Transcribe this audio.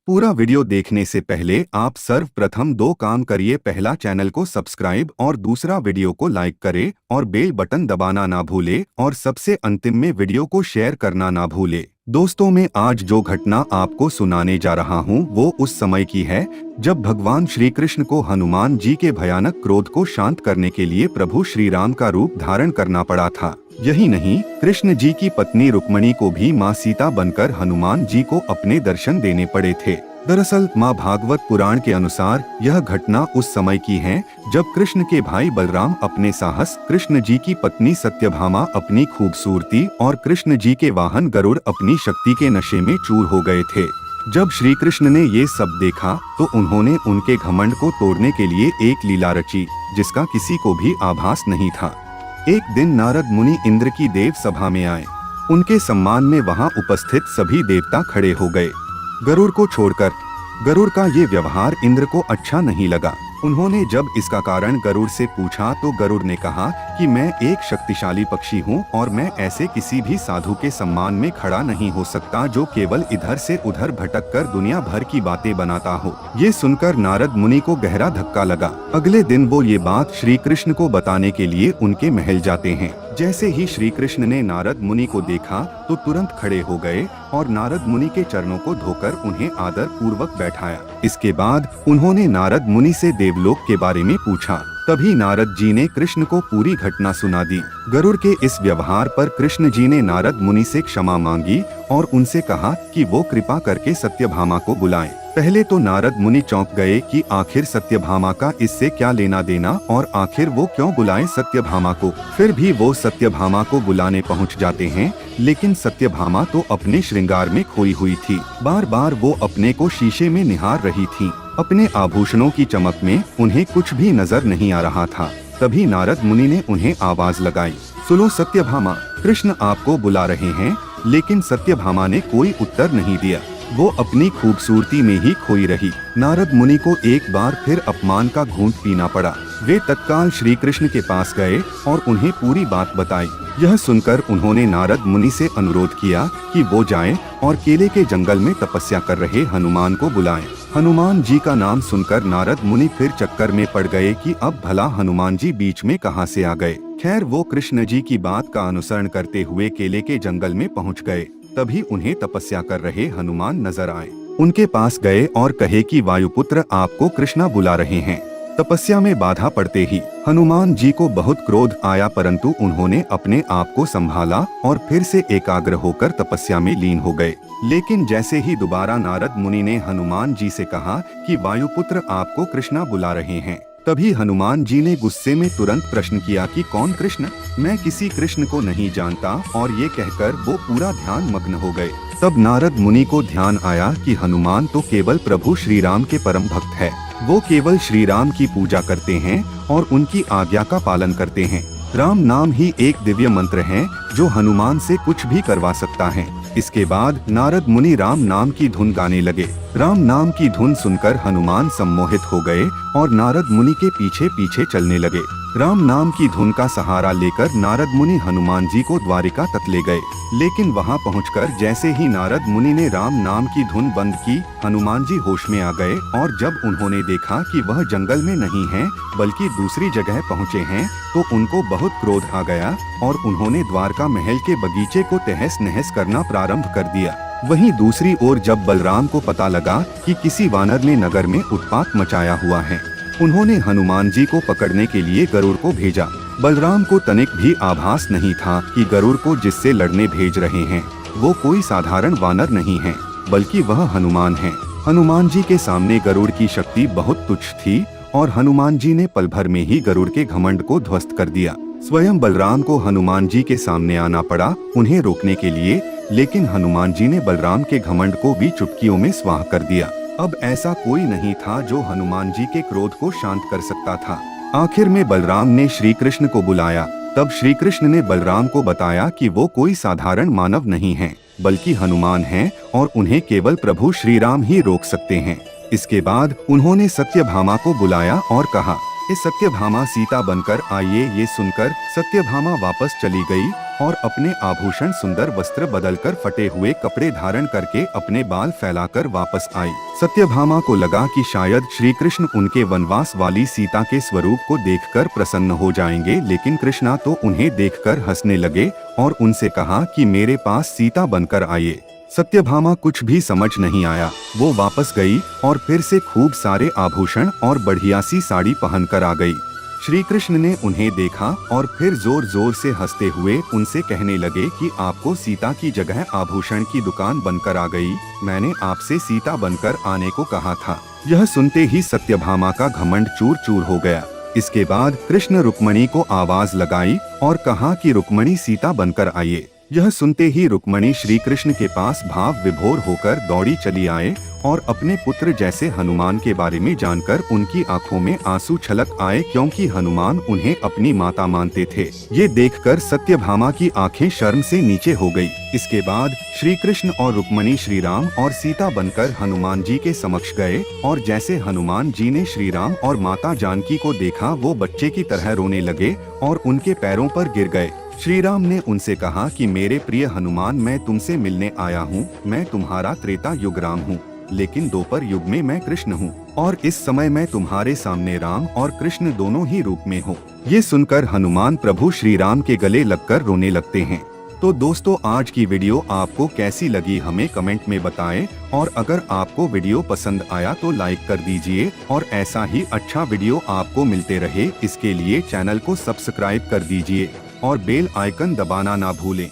पूरा वीडियो देखने से पहले आप सर्वप्रथम दो काम करिए। पहला, चैनल को सब्सक्राइब और दूसरा, वीडियो को लाइक करें और बेल बटन दबाना ना भूले और सबसे अंतिम में वीडियो को शेयर करना ना भूले। दोस्तों, मैं आज जो घटना आपको सुनाने जा रहा हूँ वो उस समय की है जब भगवान श्री कृष्ण को हनुमान जी के भयानक क्रोध को शांत करने के लिए प्रभु श्री राम का रूप धारण करना पड़ा था। यही नहीं, कृष्ण जी की पत्नी रुक्मणी को भी माँ सीता बनकर हनुमान जी को अपने दर्शन देने पड़े थे। दरअसल माँ भागवत पुराण के अनुसार यह घटना उस समय की है जब कृष्ण के भाई बलराम अपने साहस, कृष्ण जी की पत्नी सत्यभामा अपनी खूबसूरती और कृष्ण जी के वाहन गरुड़ अपनी शक्ति के नशे में चूर हो गए थे। जब श्री कृष्ण ने ये सब देखा तो उन्होंने उनके घमंड को तोड़ने के लिए एक लीला रची जिसका किसी को भी आभास नहीं था। एक दिन नारद मुनि इंद्र की देव सभा में आए। उनके सम्मान में वहां उपस्थित सभी देवता खड़े हो गए। गरुड़ को छोड़कर। गरुड़ का ये व्यवहार इंद्र को अच्छा नहीं लगा। उन्होंने जब इसका कारण गरुड़ से पूछा तो गरुड़ ने कहा कि मैं एक शक्तिशाली पक्षी हूँ और मैं ऐसे किसी भी साधु के सम्मान में खड़ा नहीं हो सकता जो केवल इधर से उधर भटक कर दुनिया भर की बातें बनाता हो। ये सुनकर नारद मुनि को गहरा धक्का लगा। अगले दिन वो ये बात श्री कृष्ण को बताने के लिए उनके महल जाते हैं। जैसे ही श्री कृष्ण ने नारद मुनि को देखा तो तुरंत खड़े हो गए और नारद मुनि के चरणों को धोकर उन्हें आदर पूर्वक बैठाया। इसके बाद उन्होंने नारद मुनि से देवलोक के बारे में पूछा। तभी नारद जी ने कृष्ण को पूरी घटना सुना दी। गरुड़ के इस व्यवहार पर कृष्ण जी ने नारद मुनि से क्षमा मांगी और उनसे कहा कि वो कृपा करके सत्यभामा को बुलाएं। पहले तो नारद मुनि चौंक गए कि आखिर सत्यभामा का इससे क्या लेना देना और आखिर वो क्यों बुलाएं सत्यभामा को। फिर भी वो सत्यभामा को बुलाने पहुंच जाते हैं, लेकिन सत्यभामा तो अपने श्रृंगार में खोई हुई थी। बार बार वो अपने को शीशे में निहार रही थी। अपने आभूषणों की चमक में उन्हें कुछ भी नजर नहीं आ रहा था। तभी नारद मुनि ने उन्हें आवाज लगाई, सुनो सत्यभामा, कृष्ण आपको बुला रहे हैं। लेकिन सत्यभामा ने कोई उत्तर नहीं दिया। वो अपनी खूबसूरती में ही खोई रही। नारद मुनि को एक बार फिर अपमान का घूंट पीना पड़ा। वे तत्काल श्री कृष्ण के पास गए और उन्हें पूरी बात बताई। यह सुनकर उन्होंने नारद मुनि से अनुरोध किया कि वो जाएं और केले के जंगल में तपस्या कर रहे हनुमान को बुलाएं। हनुमान जी का नाम सुनकर नारद मुनि फिर चक्कर में पड़ गए कि अब भला हनुमान जी बीच में कहां से आ गए। खैर, वो कृष्ण जी की बात का अनुसरण करते हुए केले के जंगल में पहुंच गए। तभी उन्हें तपस्या कर रहे हनुमान नजर आए। उनके पास गए और कहे कि वायुपुत्र, आपको कृष्णा बुला रहे हैं। तपस्या में बाधा पड़ते ही हनुमान जी को बहुत क्रोध आया, परंतु उन्होंने अपने आप को संभाला और फिर से एकाग्र होकर तपस्या में लीन हो गए। लेकिन जैसे ही दोबारा नारद मुनि ने हनुमान जी से कहा कि वायुपुत्र, आपको कृष्णा बुला रहे हैं, तभी हनुमान जी ने गुस्से में तुरंत प्रश्न किया कि कौन कृष्ण? मैं किसी कृष्ण को नहीं जानता। और ये कहकर वो पूरा ध्यान मग्न हो गए। तब नारद मुनि को ध्यान आया कि हनुमान तो केवल प्रभु श्री राम के परम भक्त है। वो केवल श्री राम की पूजा करते हैं और उनकी आज्ञा का पालन करते हैं। राम नाम ही एक दिव्य मंत्र है जो हनुमान से कुछ भी करवा सकता है। इसके बाद नारद मुनि राम नाम की धुन गाने लगे। राम नाम की धुन सुनकर हनुमान सम्मोहित हो गए और नारद मुनि के पीछे पीछे चलने लगे। राम नाम की धुन का सहारा लेकर नारद मुनि हनुमान जी को द्वारिका तक ले गए। लेकिन वहां पहुंचकर जैसे ही नारद मुनि ने राम नाम की धुन बंद की, हनुमान जी होश में आ गए और जब उन्होंने देखा कि वह जंगल में नहीं है बल्कि दूसरी जगह पहुंचे हैं तो उनको बहुत क्रोध आ गया और उन्होंने द्वारका महल के बगीचे को तहस नहस करना प्रारंभ कर दिया। वहीं दूसरी ओर जब बलराम को पता लगा कि किसी वानर ने नगर में उत्पात मचाया हुआ है, उन्होंने हनुमान जी को पकड़ने के लिए गरुड़ को भेजा। बलराम को तनिक भी आभास नहीं था कि गरुड़ को जिससे लड़ने भेज रहे हैं वो कोई साधारण वानर नहीं है बल्कि वह हनुमान है। हनुमान जी के सामने गरुड़ की शक्ति बहुत तुच्छ थी और हनुमान जी ने पल भर में ही गरुड़ के घमंड को ध्वस्त कर दिया। स्वयं बलराम को हनुमान जी के सामने आना पड़ा उन्हें रोकने के लिए, लेकिन हनुमान जी ने बलराम के घमंड को भी चुटकियों में स्वाह कर दिया। अब ऐसा कोई नहीं था जो हनुमान जी के क्रोध को शांत कर सकता था। आखिर में बलराम ने श्री कृष्ण को बुलाया। तब श्री कृष्ण ने बलराम को बताया कि वो कोई साधारण मानव नहीं है बल्कि हनुमान हैं और उन्हें केवल प्रभु श्री राम ही रोक सकते हैं। इसके बाद उन्होंने सत्यभामा को बुलाया और कहा, सत्यभामा सीता बनकर आइए। ये सुनकर सत्यभामा वापस चली गई और अपने आभूषण सुंदर वस्त्र बदलकर फटे हुए कपड़े धारण करके अपने बाल फैलाकर वापस आई। सत्यभामा को लगा कि शायद श्री कृष्ण उनके वनवास वाली सीता के स्वरूप को देखकर प्रसन्न हो जाएंगे, लेकिन कृष्णा तो उन्हें देखकर हंसने लगे और उनसे कहा कि मेरे पास सीता बनकर आइए। सत्यभामा कुछ भी समझ नहीं आया। वो वापस गई और फिर से खूब सारे आभूषण और बढ़िया सी साड़ी पहनकर आ गई। श्री कृष्ण ने उन्हें देखा और फिर जोर जोर से हंसते हुए उनसे कहने लगे कि आपको सीता की जगह आभूषण की दुकान बनकर आ गई। मैंने आपसे सीता बनकर आने को कहा था। यह सुनते ही सत्यभामा का घमंड चूर चूर हो गया। इसके बाद कृष्ण रुक्मणी को आवाज लगाई और कहा कि रुक्मणी सीता बनकर आइए। यह सुनते ही रुक्मणी श्री कृष्ण के पास भाव विभोर होकर दौड़ी चली आए और अपने पुत्र जैसे हनुमान के बारे में जानकर उनकी आंखों में आंसू छलक आए, क्योंकि हनुमान उन्हें अपनी माता मानते थे। ये देखकर सत्यभामा की आंखें शर्म से नीचे हो गई। इसके बाद श्री कृष्ण और रुक्मणी श्री राम और सीता बनकर हनुमान जी के समक्ष गए और जैसे हनुमान जी ने श्री राम और माता जानकी को देखा, वो बच्चे की तरह रोने लगे और उनके पैरों पर गिर गए। श्री राम ने उनसे कहा कि मेरे प्रिय हनुमान, मैं तुमसे मिलने आया हूँ। मैं तुम्हारा त्रेता युग राम हूँ, लेकिन द्वापर युग में मैं कृष्ण हूँ और इस समय मैं तुम्हारे सामने राम और कृष्ण दोनों ही रूप में हूँ। ये सुनकर हनुमान प्रभु श्री राम के गले लगकर रोने लगते हैं। तो दोस्तों, आज की वीडियो आपको कैसी लगी हमें कमेंट में बताएं और अगर आपको वीडियो पसंद आया तो लाइक कर दीजिए और ऐसा ही अच्छा वीडियो आपको मिलते रहे, इसके लिए चैनल को सब्सक्राइब कर दीजिए और बेल आइकन दबाना ना भूलें।